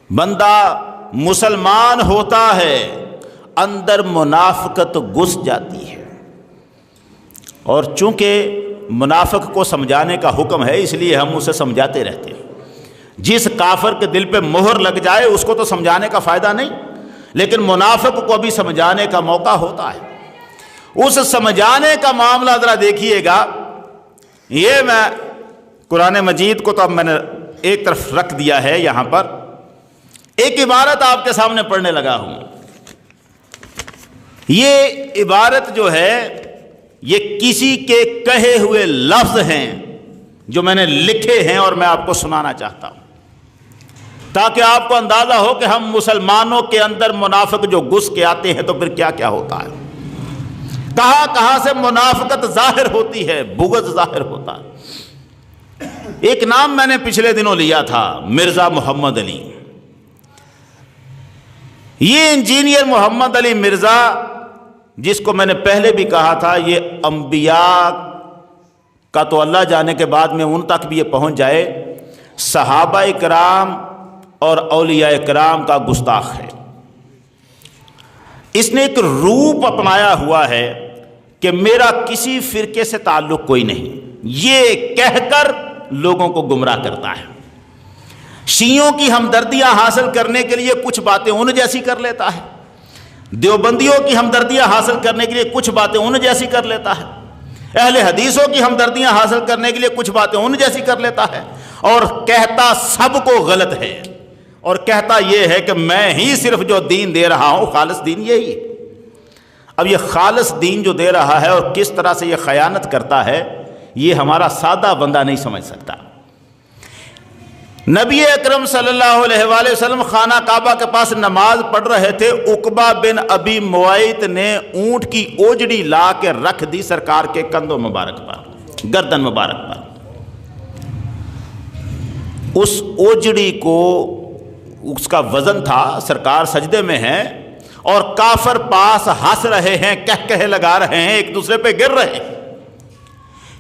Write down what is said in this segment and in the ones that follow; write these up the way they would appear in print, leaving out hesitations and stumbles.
بندہ مسلمان ہوتا ہے اندر منافقت گھس جاتی ہے، اور چونکہ منافق کو سمجھانے کا حکم ہے اس لیے ہم اسے سمجھاتے رہتے ہیں۔ جس کافر کے دل پہ مہر لگ جائے اس کو تو سمجھانے کا فائدہ نہیں، لیکن منافق کو بھی سمجھانے کا موقع ہوتا ہے۔ اس سمجھانے کا معاملہ ذرا دیکھیے گا۔ یہ میں قرآن مجید کو تو اب میں نے ایک طرف رکھ دیا ہے، یہاں پر ایک عبارت آپ کے سامنے پڑھنے لگا ہوں۔ یہ عبارت جو ہے یہ کسی کے کہے ہوئے لفظ ہیں جو میں نے لکھے ہیں اور میں آپ کو سنانا چاہتا ہوں، تاکہ آپ کو اندازہ ہو کہ ہم مسلمانوں کے اندر منافق جو گھس کے آتے ہیں تو پھر کیا کیا ہوتا ہے، کہاں کہاں سے منافقت ظاہر ہوتی ہے، بغض ظاہر ہوتا ہے۔ ایک نام میں نے پچھلے دنوں لیا تھا، مرزا محمد علی۔ یہ انجینئر محمد علی مرزا، جس کو میں نے پہلے بھی کہا تھا یہ انبیاء کا تو اللہ جانے کے بعد میں ان تک بھی یہ پہنچ جائے، صحابہ کرام اور اولیاء کرام کا گستاخ ہے۔ اس نے ایک روپ اپنایا ہوا ہے کہ میرا کسی فرقے سے تعلق کوئی نہیں، یہ کہہ کر لوگوں کو گمراہ کرتا ہے۔ شیعوں کی ہمدردیاں حاصل کرنے کے لیے کچھ باتیں ان جیسی کر لیتا ہے، دیوبندیوں کی ہمدردیاں حاصل کرنے کے لیے کچھ باتیں ان جیسی کر لیتا ہے، اہل حدیثوں کی ہمدردیاں حاصل کرنے کے لیے کچھ باتیں ان جیسی کر لیتا ہے، اور کہتا سب کو غلط ہے، اور کہتا یہ ہے کہ میں ہی صرف جو دین دے رہا ہوں خالص دین یہی ہے۔ اب یہ خالص دین جو دے رہا ہے اور کس طرح سے یہ خیانت کرتا ہے، یہ ہمارا سادہ بندہ نہیں سمجھ سکتا۔ نبی اکرم صلی اللہ علیہ وآلہ وسلم خانہ کعبہ کے پاس نماز پڑھ رہے تھے، عقبہ بن ابی معیط نے اونٹ کی اوجڑی لا کے رکھ دی سرکار کے کندھوں مبارک پر، گردن مبارک پر۔ اس اوجڑی کو، اس کا وزن تھا، سرکار سجدے میں ہیں اور کافر پاس ہنس رہے ہیں، کہے لگا رہے ہیں، ایک دوسرے پہ گر رہے ہیں۔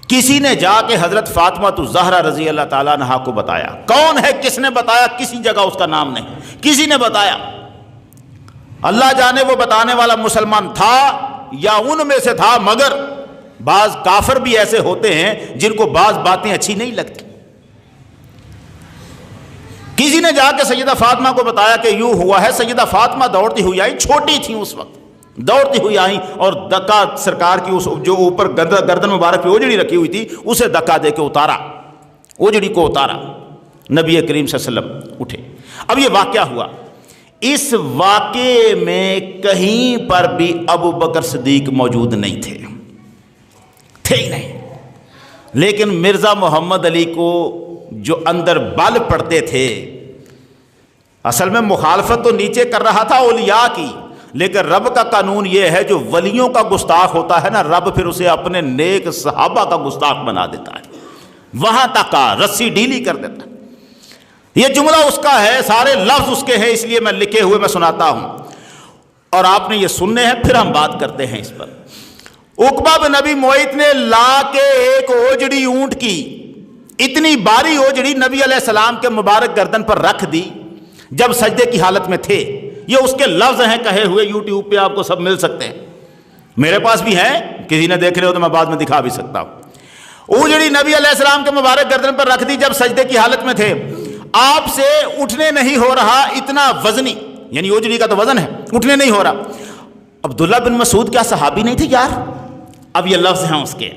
کسی نے جا کے حضرت فاطمہ الزہرا رضی اللہ تعالیٰ عنہا کو بتایا۔ کون ہے، کس نے بتایا؟ کسی جگہ اس کا نام نہیں، کسی نے بتایا۔ اللہ جانے وہ بتانے والا مسلمان تھا یا ان میں سے تھا، مگر بعض کافر بھی ایسے ہوتے ہیں جن کو بعض باتیں اچھی نہیں لگتی۔ کسی نے جا کے سیدہ فاطمہ کو بتایا کہ یوں ہوا ہے۔ سیدہ فاطمہ دوڑتی ہوئی آئی، چھوٹی تھیں اس وقت، دوڑتی ہوئی آئیں اور دکا سرکار کی اس جو اوپر گردن مبارک پہ اوجڑی رکھی ہوئی تھی اسے دکا دے کے اتارا، اوجڑی کو اتارا۔ نبی کریم صلی اللہ علیہ وسلم اٹھے۔ اب یہ واقعہ ہوا، اس واقعے میں کہیں پر بھی ابو بکر صدیق موجود نہیں تھے ہی نہیں، لیکن مرزا محمد علی کو جو اندر بل پڑتے تھے، اصل میں مخالفت تو نیچے کر رہا تھا اولیاء کی، لیکن رب کا قانون یہ ہے جو ولیوں کا گستاخ ہوتا ہے نا، رب پھر اسے اپنے نیک صحابہ کا گستاخ بنا دیتا ہے، وہاں تک رسی ڈھیلی کر دیتا ہے۔ یہ جملہ اس کا ہے، سارے لفظ اس کے ہیں، اس لیے میں لکھے ہوئے میں سناتا ہوں اور آپ نے یہ سننے ہیں، پھر ہم بات کرتے ہیں اس پر۔ عقبہ بن ابی معیط نے لا کے ایک اوجڑی اونٹ کی، اتنی باری اوجڑی نبی علیہ السلام کے مبارک گردن پر رکھ دی جب سجدے کی حالت میں تھے۔ یہ اس کے لفظ ہیں کہے ہوئے، یوٹیوب پہ آپ کو سب مل سکتے ہیں، میرے پاس بھی ہیں، کسی نے دیکھ رہے ہو تو میں بعد میں دکھا بھی سکتا ہوں۔ اوجڑی نبی علیہ السلام کے مبارک گردن پر رکھ دی جب سجدے کی حالت میں تھے، آپ سے اٹھنے نہیں ہو رہا، اتنا وزنی، یعنی اوجڑی کا تو وزن ہے، اٹھنے نہیں ہو رہا۔ عبداللہ بن مسعود کیا صحابی نہیں تھے یار؟ اب یہ لفظ ہیں اس کے،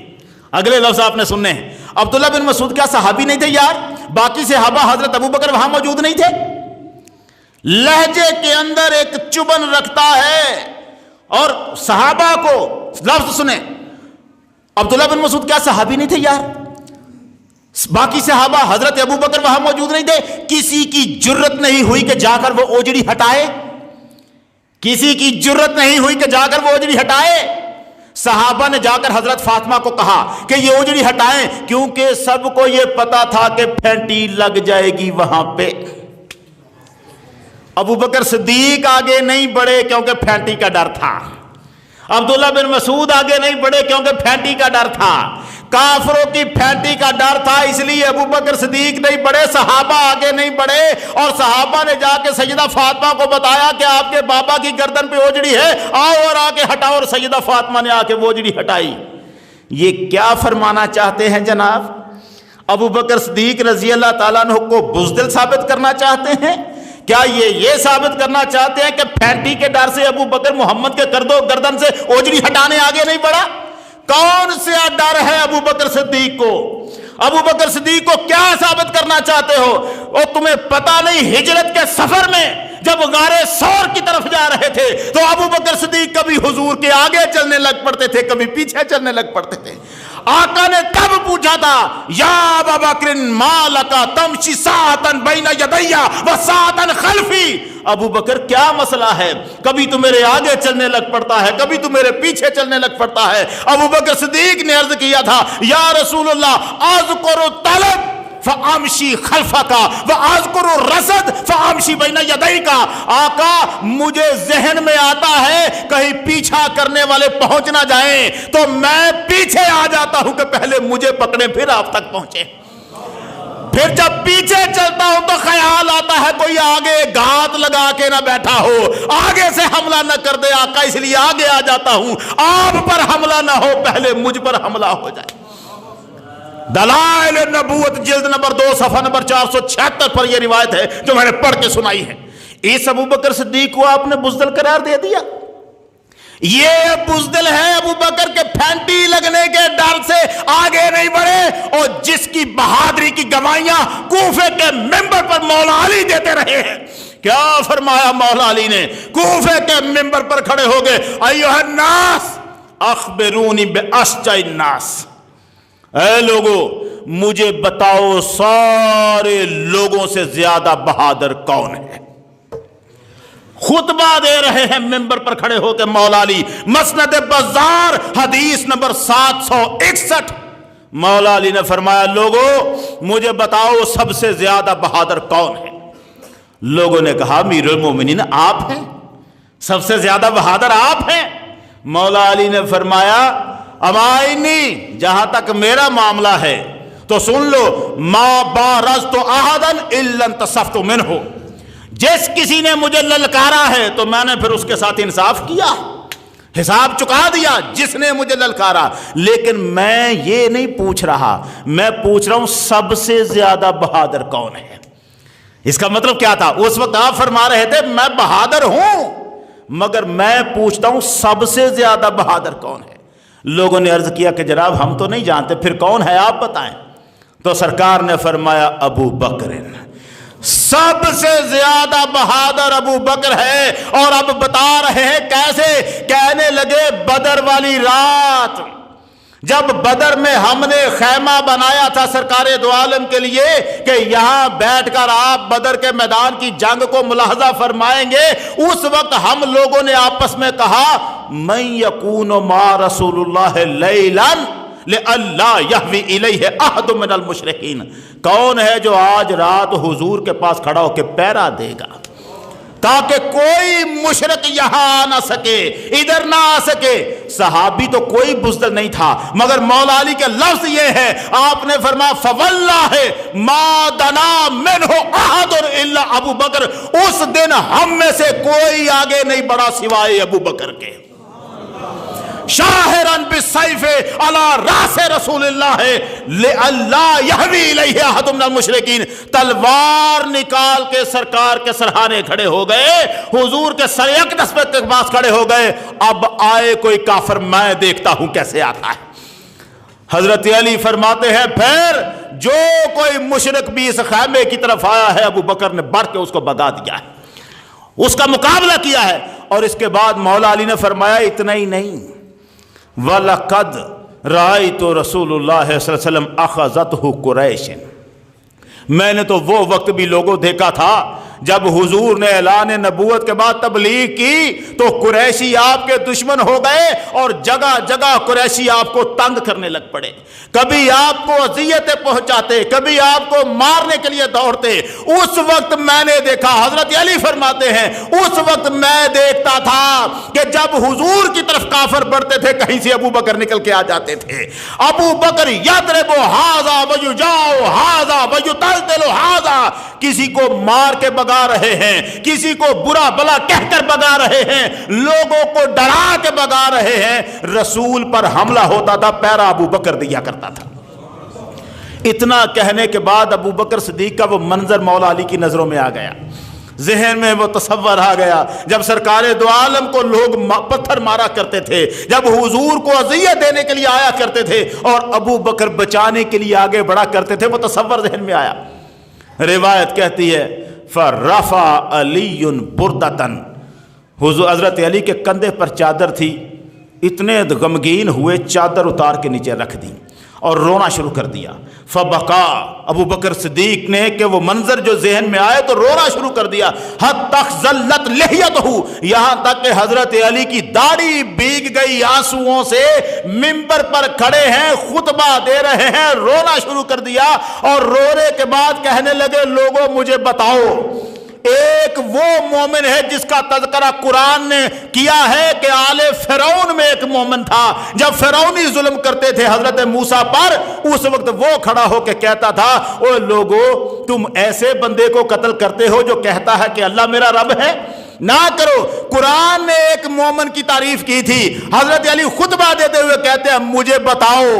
اگلے لفظ آپ نے سننے ہیں۔ عبداللہ بن مسعود کیا صحابی نہیں تھے یار؟ باقی صحابہ حضرت ابو بکر وہاں موجود نہیں تھے؟ لہجے کے اندر ایک چبن رکھتا ہے، اور صحابہ کو لفظ سنیں، عبداللہ بن مسعود کیا صحابی نہیں تھے یار؟ باقی صحابہ حضرت ابو بکر وہاں موجود نہیں تھے؟ کسی کی جرت نہیں ہوئی کہ جا کر وہ اوجڑی ہٹائے، کسی کی جرت نہیں ہوئی کہ جا کر وہ اوجڑی ہٹائے۔ صحابہ نے جا کر حضرت فاطمہ کو کہا کہ یہ اوجڑی ہٹائیں، کیونکہ سب کو یہ پتا تھا کہ پھینٹی لگ جائے گی وہاں پہ۔ ابو بکر صدیق آگے نہیں بڑھے کیونکہ پھینٹی کا ڈر تھا، عبداللہ بن مسعود آگے نہیں بڑھے کیونکہ پھینٹی کا ڈر تھا۔ کافروں کی پھینٹی کا ڈر تھا، اس لیے ابو بکر صدیق نہیں بڑھے، صحابہ آگے نہیں بڑھے، اور صحابہ نے جا کے سیدہ فاطمہ کو بتایا کہ آپ کے بابا کی گردن پہ اوجڑی ہے، آؤ اور آ کے ہٹاؤ، اور سیدہ فاطمہ نے آ کے وہ اوجڑی ہٹائی۔ یہ کیا فرمانا چاہتے ہیں جناب؟ ابو بکر صدیق رضی اللہ تعالیٰ عنہ کو بزدل ثابت کرنا چاہتے ہیں؟ کیا یہ ثابت کرنا چاہتے ہیں کہ پھینٹی کے ڈر سے ابو بکر محمد کے گردن سے اوجڑی ہٹانے آگے نہیں بڑھا؟ کون سا ڈر ہے ابو بکر صدیق کو؟ ابو بکر صدیق کو کیا ثابت کرنا چاہتے ہو؟ اور تمہیں پتہ نہیں ہجرت کے سفر میں جب غار ثور کی طرف جا رہے تھے تو ابو بکر صدیق کبھی حضور کے آگے چلنے لگ پڑتے تھے، کبھی پیچھے چلنے لگ پڑتے تھے۔ آقا نے کب پوچھا تھا یا ابا بکر ما لکا تمشی ساعتن بین یدیا و ساعتن خلفی، ابو بکر کیا مسئلہ ہے؟ کبھی تو میرے آگے چلنے لگ پڑتا ہے، کبھی تو میرے پیچھے چلنے لگ پڑتا ہے۔ ابو بکر صدیق نے عرض کیا تھا یا رسول اللہ اذکر طلب فامشی خلفک واذکر رصد فامشی بین یدیک، آقا مجھے ذہن میں آتا ہے کہیں پیچھا کرنے والے پہنچ نہ جائیں تو میں پیچھے آ جاتا ہوں کہ پہلے مجھے پکڑیں پھر آپ تک پہنچے۔ پھر جب پیچھے چلتا ہوں تو خیال آتا ہے کوئی آگے گھات لگا کے نہ بیٹھا ہو، آگے سے حملہ نہ کر دے آقا، اس لیے آگے آ جاتا ہوں، آپ پر حملہ نہ ہو، پہلے مجھ پر حملہ ہو جائے۔ دلائل النبوت جلد نمبر 2 صفحہ نمبر 476 پر یہ روایت ہے جو میں نے پڑھ کے سنائی ہے۔ اس ابو بکر صدیق کو آپ نے بزدل قرار دے دیا۔ یہ بزدل ہے ابو بکر کے پھینٹی لگنے کے ڈر سے آگے نہیں بڑھے، اور جس کی بہادری کی گواہیاں کوفے کے ممبر پر مولا علی دیتے رہے ہیں۔ کیا فرمایا مولا علی نے؟ کوفے کے ممبر پر کھڑے ہو گئے، ایھا الناس اخبرونی باشجع الناس، اے لوگو مجھے بتاؤ سارے لوگوں سے زیادہ بہادر کون ہے؟ خطبہ دے رہے ہیں ممبر پر کھڑے ہو کے مولا علی، مسند بزار حدیث نمبر 761۔ مولا علی نے فرمایا لوگو مجھے بتاؤ سب سے زیادہ بہادر کون ہے؟ لوگوں نے کہا امیر المومنین آپ ہیں، سب سے زیادہ بہادر آپ ہیں۔ مولا علی نے فرمایا امائنی، جہاں تک میرا معاملہ ہے تو سن لو، ما بارزت احدا الا انتصفت منہ، جس کسی نے مجھے للکارا ہے تو میں نے پھر اس کے ساتھ انصاف کیا، حساب چکا دیا جس نے مجھے للکارا۔ لیکن میں یہ نہیں پوچھ رہا، میں پوچھ رہا ہوں سب سے زیادہ بہادر کون ہے۔ اس کا مطلب کیا تھا؟ اس وقت آپ فرما رہے تھے میں بہادر ہوں، مگر میں پوچھتا ہوں سب سے زیادہ بہادر کون ہے۔ لوگوں نے عرض کیا کہ جناب ہم تو نہیں جانتے، پھر کون ہے آپ بتائیں۔ تو سرکار نے فرمایا ابو بکر، سب سے زیادہ بہادر ابو بکر ہے۔ اور اب بتا رہے ہیں کیسے؟ کہنے لگے بدر والی رات جب بدر میں ہم نے خیمہ بنایا تھا سرکار دو عالم کے لیے کہ یہاں بیٹھ کر آپ بدر کے میدان کی جنگ کو ملاحظہ فرمائیں گے، اس وقت ہم لوگوں نے آپس میں کہا من یکون ما رسول اللہ لیلا لئلا یہوی الیہ احد من المشرکین، کون ہے جو آج رات حضور کے پاس کھڑا ہو کے پہرا دے گا تاکہ کوئی مشرک یہاں آ نہ سکے، ادھر نہ آ سکے۔ صحابی تو کوئی بزدل نہیں تھا، مگر مولا علی کے لفظ یہ ہے، آپ نے فرمایا فواللہ ما دنا منہ احد الا ابو بکر، اس دن ہم میں سے کوئی آگے نہیں بڑھا سوائے ابو بکر کے۔ شاہرن بالسیف علی راس رسول اللہ لئلا یہوی الیہ احد من المشرکین، تلوار نکال کے سرکار کے سرہانے کھڑے ہو گئے، حضور کے سر اقدس کے پاس کھڑے ہو گئے، اب آئے کوئی کافر میں دیکھتا ہوں کیسے آتا ہے۔ حضرت علی فرماتے ہیں پھر جو کوئی مشرک بھی اس خیمے کی طرف آیا ہے ابو بکر نے بڑھ کے اس کو بگا دیا ہے، اس کا مقابلہ کیا ہے۔ اور اس کے بعد مولا علی نے فرمایا اتنا ہی نہیں، وَلَقَدْ رَأَيْتُ رسول اللہ صلی اللہ علیہ وسلم أَخَذَتْهُ قُرَيْشٍ، میں نے تو وہ وقت بھی لوگوں دیکھا تھا جب حضور نے اعلان نبوت کے بعد تبلیغ کی تو قریشی آپ کے دشمن ہو گئے اور جگہ جگہ قریشی آپ کو تنگ کرنے لگ پڑے، کبھی آپ کو اذیتیں پہنچاتے، کبھی آپ کو مارنے کے لیے دوڑتے۔ اس وقت میں نے دیکھا، حضرت علی فرماتے ہیں، اس وقت میں دیکھتا تھا کہ جب حضور کی طرف کافر بڑھتے تھے کہیں سے ابو بکر نکل کے آ جاتے تھے۔ ابو بکر یضرب ھذا ویجاء ھذا ویطلطل ھذا، کسی کو مار کے بگا رہے ہیں، کسی کو برا بلا کہہ کر بگا رہے ہیں، لوگوں کو ڈرا کے بگا رہے ہیں۔ رسول پر حملہ ہوتا تھا پیرا ابو بکر دیا کرتا تھا۔ اتنا کہنے کے بعد ابو بکر صدیق کا وہ منظر مولا علی کی نظروں میں آ گیا، ذہن میں وہ تصور آ گیا جب سرکار دو عالم کو لوگ پتھر مارا کرتے تھے، جب حضور کو اذیت دینے کے لیے آیا کرتے تھے اور ابو بکر بچانے کے لیے آگے بڑھا کرتے تھے، وہ تصور ذہن میں آیا۔ روایت کہتی ہے فرفع علی بردتن، حضرت علی کے کندھے پر چادر تھی، اتنے غمگین ہوئے چادر اتار کے نیچے رکھ دی اور رونا شروع کر دیا۔ فبکا، ابو بکر صدیق نے کہ وہ منظر جو ذہن میں آئے تو رونا شروع کر دیا۔ حتی ذلت لحیتہ، یہاں تک کہ حضرت علی کی داڑھی بھیگ گئی آنسوؤں سے، منبر پر کھڑے ہیں، خطبہ دے رہے ہیں، رونا شروع کر دیا اور رونے کے بعد کہنے لگے لوگوں مجھے بتاؤ، ایک وہ مومن ہے جس کا تذکرہ قرآن نے کیا ہے کہ آل فرعون میں ایک مومن تھا، جب فرعونی ظلم کرتے تھے حضرت موسیٰ پر، اس وقت وہ کھڑا ہو کے کہتا تھا اوہ لوگو تم ایسے بندے کو قتل کرتے ہو جو کہتا ہے کہ اللہ میرا رب ہے، نہ کرو۔ قرآن نے ایک مومن کی تعریف کی تھی، حضرت علی خطبہ دیتے ہوئے کہتے ہیں مجھے بتاؤ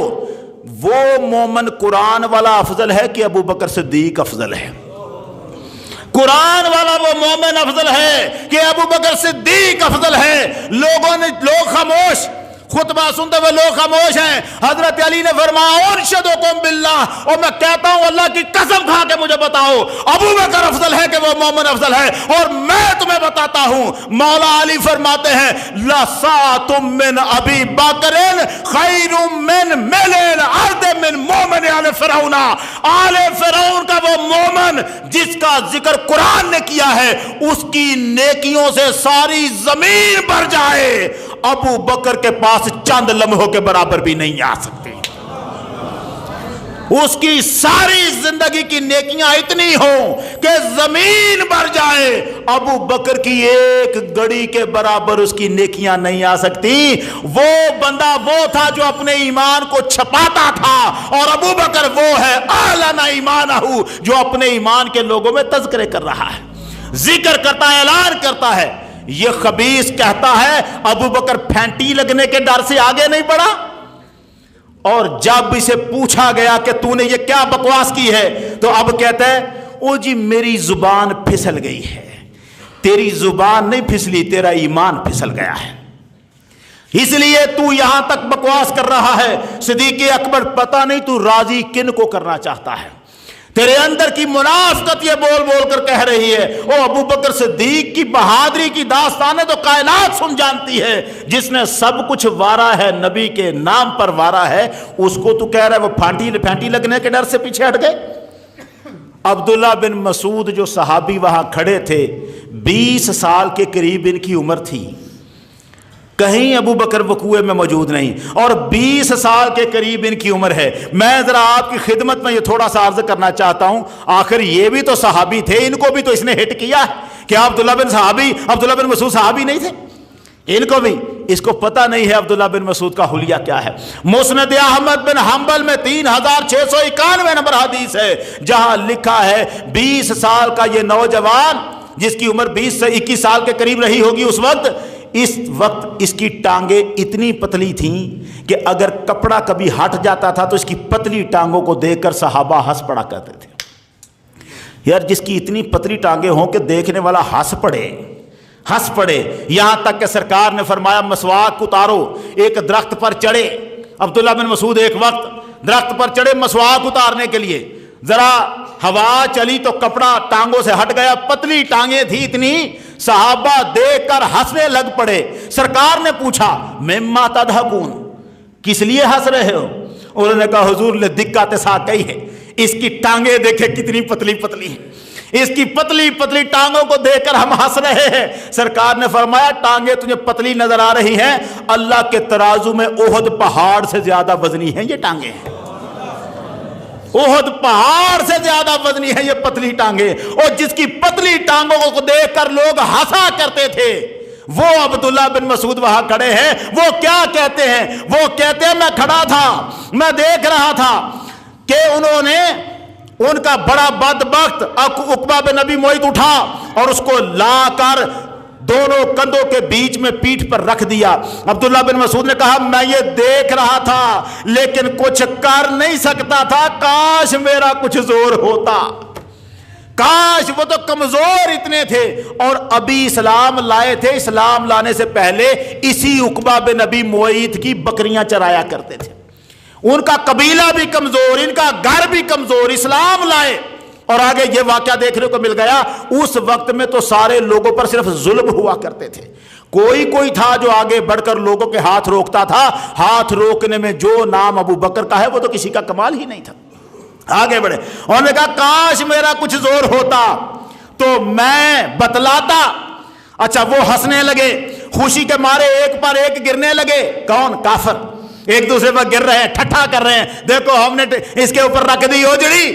وہ مومن قرآن والا افضل ہے کہ ابو بکر صدیق افضل ہے؟ قرآن والا وہ مومن افضل ہے کہ ابو بکر صدیق افضل ہے؟ لوگ خاموش، خطبہ سنتے ہوئے لوگ خاموش ہیں۔ حضرت علی نے فرمایا انشدکم باللہ، اور میں کہتا ہوں اللہ کی قسم کھا کے مجھے بتاؤ ابو بکر افضل ہے کہ وہ مومن افضل ہے؟ اور میں تمہیں بتاتا ہوں، مولا علی فرماتے ہیں لَسَاعَةٌ مِّنْ أَبِي بَكْرٍ خَيْرٌ مِّنْ مِلْءِ الْأَرْضِ مِّن مُؤْمِنِ آلِ فرعون، آل فرعون کا وہ مومن جس کا ذکر قرآن نے کیا ہے اس کی نیکیوں سے ساری زمین بھر جائے، ابو بکر کے پاس چند لمحوں کے برابر بھی نہیں آ سکتی۔ اس کی ساری زندگی کی نیکیاں اتنی ہوں کہ زمین بھر جائے، ابو بکر کی ایک گھڑی کے برابر اس کی نیکیاں نہیں آ سکتی۔ وہ بندہ وہ تھا جو اپنے ایمان کو چھپاتا تھا، اور ابو بکر وہ ہے اعلن ایمانہ جو اپنے ایمان کے لوگوں میں تذکرے کر رہا ہے، ذکر کرتا ہے، اعلان کرتا ہے۔ یہ خبیث کہتا ہے ابو بکر پھینٹی لگنے کے ڈر سے آگے نہیں بڑھا، اور جب اسے پوچھا گیا کہ تو نے یہ کیا بکواس کی ہے تو اب کہتا ہے او جی میری زبان پھسل گئی ہے۔ تیری زبان نہیں پھسلی، تیرا ایمان پھسل گیا ہے، اس لیے تو یہاں تک بکواس کر رہا ہے۔ صدیق اکبر پتہ نہیں تو راضی کن کو کرنا چاہتا ہے، تیرے اندر کی منافقت یہ بول بول کر کہہ رہی ہے۔ او ابو بکر صدیق کی بہادری کی داستانیں تو کائنات سن جانتی ہے، جس نے سب کچھ وارا ہے، نبی کے نام پر وارا ہے، اس کو تو کہہ رہا ہے وہ پھانٹی لگنے کے ڈر سے پیچھے ہٹ گئے۔ عبداللہ بن مسعود جو صحابی وہاں کھڑے تھے، 20 سال کے قریب ان کی عمر تھی، کہیں ابو بکر وقوع میں موجود نہیں، اور 20 سال کے قریب ان کی عمر ہے۔ میں ذرا آپ کی خدمت میں یہ تھوڑا سا عرض کرنا چاہتا ہوں، آخر یہ بھی تو صحابی تھے، ان کو بھی تو اس نے ہٹ کیا ہے۔ کیا عبداللہ بن مسعود صحابی نہیں تھے؟ ان کو بھی، اس کو پتہ نہیں ہے عبداللہ بن مسعود کا حلیہ کیا ہے۔ مسند احمد بن حنبل میں 3691 نمبر حدیث ہے، جہاں لکھا ہے 20 سال کا یہ نوجوان جس کی عمر 20 سے 21 سال کے قریب رہی ہوگی اس وقت اس کی ٹانگیں اتنی پتلی تھیں کہ اگر کپڑا کبھی ہٹ جاتا تھا تو اس کی پتلی ٹانگوں کو دیکھ کر صحابہ ہنس پڑا کرتے تھے۔ یار جس کی اتنی پتلی ٹانگیں ہوں کہ دیکھنے والا ہنس پڑے، یہاں تک کہ سرکار نے فرمایا مسواک اتارو، ایک درخت پر چڑھے۔ عبداللہ بن مسعود ایک وقت درخت پر چڑھے مسواک اتارنے کے لیے، ذرا ہوا چلی تو کپڑا ٹانگوں سے ہٹ گیا، پتلی ٹانگیں تھی اتنی، صحابہ دیکھ کر ہنسنے لگ پڑے۔ سرکار نے پوچھا مما تضحکون، کس لیے ہنس رہے ہو؟ انہوں نے کہا حضور لدکات ساقی ہے، اس کی ٹانگیں دیکھے کتنی پتلی پتلی ہیں، اس کی پتلی پتلی ٹانگوں کو دیکھ کر ہم ہنس رہے ہیں۔ سرکار نے فرمایا ٹانگیں تجھے پتلی نظر آ رہی ہیں، اللہ کے ترازو میں احد پہاڑ سے زیادہ وزنی ہیں یہ ٹانگیں، احد پہاڑ سے زیادہ وزنی ہے یہ پتلی ٹانگیں۔ اور جس کی پتلی ٹانگوں کو دیکھ کر لوگ ہنسا کرتے تھے، وہ عبداللہ بن مسعود وہاں کھڑے ہیں، وہ کیا کہتے ہیں؟ وہ کہتے ہیں میں کھڑا تھا، میں دیکھ رہا تھا کہ انہوں نے ان کا بڑا بدبخت عقبہ بن ابی معیط اٹھا اور اس کو لا کر دونوں کندھوں کے بیچ میں پیٹھ پر رکھ دیا۔ عبداللہ بن مسعود نے کہا میں یہ دیکھ رہا تھا لیکن کچھ کر نہیں سکتا تھا، کاش میرا کچھ زور ہوتا، کاش۔ وہ تو کمزور اتنے تھے اور ابھی اسلام لائے تھے، اسلام لانے سے پہلے اسی عقبہ بن ابی معیط کی بکریاں چرایا کرتے تھے، ان کا قبیلہ بھی کمزور، ان کا گھر بھی کمزور، اسلام لائے اور آگے یہ واقعہ دیکھنے کو مل گیا۔ اس وقت میں تو سارے لوگوں پر صرف ظلم ہوا کرتے تھے، کوئی تھا جو آگے بڑھ کر لوگوں کے ہاتھ روکتا تھا۔ ہاتھ روکنے میں جو نام ابو بکر کا ہے وہ تو کسی کا کمال ہی نہیں تھا۔ آگے بڑھے، انہوں نے کہا کاش میرا کچھ زور ہوتا تو میں بتلاتا۔ اچھا، وہ ہنسنے لگے، خوشی کے مارے ایک پر ایک گرنے لگے۔ کون؟ کافر، ایک دوسرے پر گر رہے ہیں، ٹھٹھا کر رہے ہیں، دیکھو ہم نے اس کے اوپر رکھ دی اوجڑی،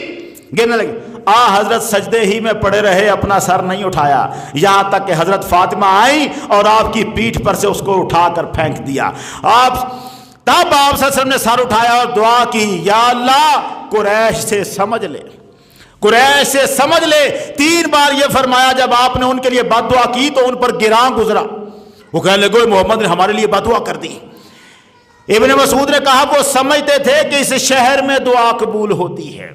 گرنے لگے۔ حضرت سجدے ہی میں پڑے رہے، اپنا سر نہیں اٹھایا، یہاں تک کہ حضرت فاطمہ آئی اور آپ کی پیٹھ پر سے اس کو اٹھا کر پھینک دیا۔ تب آپ صلی اللہ علیہ وسلم نے سر اٹھایا اور دعا کی، یا اللہ قریش سے سمجھ لے، قریش سے سمجھ لے۔ 3 بار یہ فرمایا۔ جب آپ نے ان کے لیے بد دعا کی تو ان پر گراں گزرا، وہ کہنے لگے محمد نے ہمارے لیے بد دعا کر دی۔ ابن مسعود نے کہا وہ سمجھتے تھے کہ اس شہر میں دعا قبول ہوتی ہے،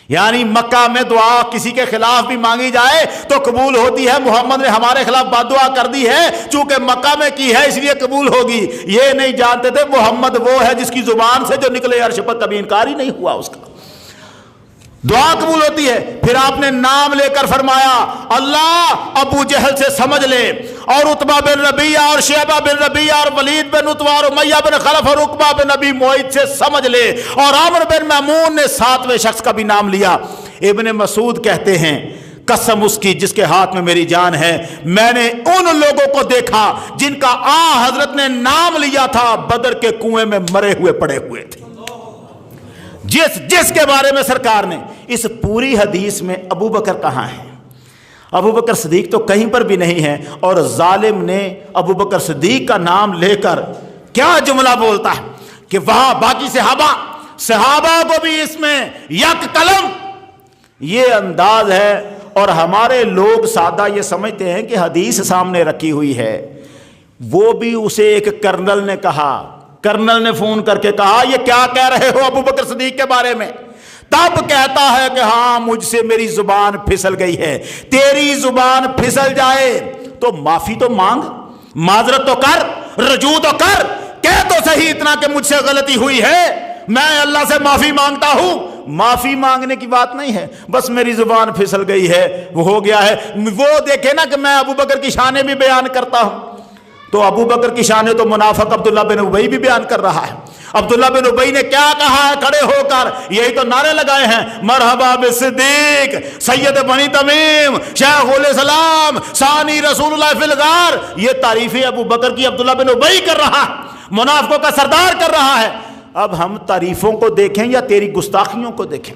یعنی مکہ میں دعا کسی کے خلاف بھی مانگی جائے تو قبول ہوتی ہے۔ محمد نے ہمارے خلاف بد دعا کر دی ہے، چونکہ مکہ میں کی ہے اس لیے قبول ہوگی۔ یہ نہیں جانتے تھے محمد وہ ہے جس کی زبان سے جو نکلے عرش پر کبھی انکار ہی نہیں ہوا، اس کا دعا قبول ہوتی ہے۔ پھر آپ نے نام لے کر فرمایا اللہ ابو جہل سے سمجھ لے، اور عتبہ بن ربیعہ اور شیبہ بن ربیعہ اور ولید بن عتبہ اور امیہ بن خلف اور عقبہ بن ابی معیط سے سمجھ لے، اور عامر بن میمون نے 7ویں شخص کا بھی نام لیا۔ ابن مسعود کہتے ہیں قسم اس کی جس کے ہاتھ میں میری جان ہے، میں نے ان لوگوں کو دیکھا جن کا حضرت نے نام لیا تھا بدر کے کنویں میں مرے ہوئے پڑے ہوئے تھے، جس کے بارے میں سرکار نے اس پوری حدیث میں ابو بکر کہاں ہے؟ ابو بکر صدیق تو کہیں پر بھی نہیں ہے، اور ظالم نے ابو بکر صدیق کا نام لے کر کیا جملہ بولتا ہے کہ وہاں باقی صحابہ کو بھی اس میں یک قلم، یہ انداز ہے۔ اور ہمارے لوگ سادہ یہ سمجھتے ہیں کہ حدیث سامنے رکھی ہوئی ہے، وہ بھی اسے ایک کرنل نے کہا، کرنل نے فون کر کے کہا یہ کیا کہہ رہے ہو ابو بکر صدیق کے بارے میں؟ تب کہتا ہے کہ ہاں مجھ سے میری زبان پھسل گئی ہے۔ تیری زبان پھسل جائے تو معافی تو مانگ، معذرت تو کر، رجوع تو کر، کہہ تو صحیح اتنا کہ مجھ سے غلطی ہوئی ہے، میں اللہ سے معافی مانگتا ہوں۔ معافی مانگنے کی بات نہیں ہے، بس میری زبان پھسل گئی ہے، وہ ہو گیا ہے۔ وہ دیکھے نا کہ میں ابو بکر کی شانیں بھی بیان کرتا ہوں، تو ابو بکر کی شانیں تو منافق عبداللہ بن ابی بھی بیان کر رہا ہے۔ عبداللہ بن ابی نے کیا کہا ہے کھڑے ہو کر؟ یہی تو نعرے لگائے ہیں، مرحبا بالصدیق سید بنی تمیم شیخ الاسلام ثانی رسول اللہ فی الغار۔ یہ تعریفیں ابو بکر کی عبداللہ بن ابی کر رہا ہے، منافقوں کا سردار کر رہا ہے۔ اب ہم تعریفوں کو دیکھیں یا تیری گستاخیوں کو دیکھیں؟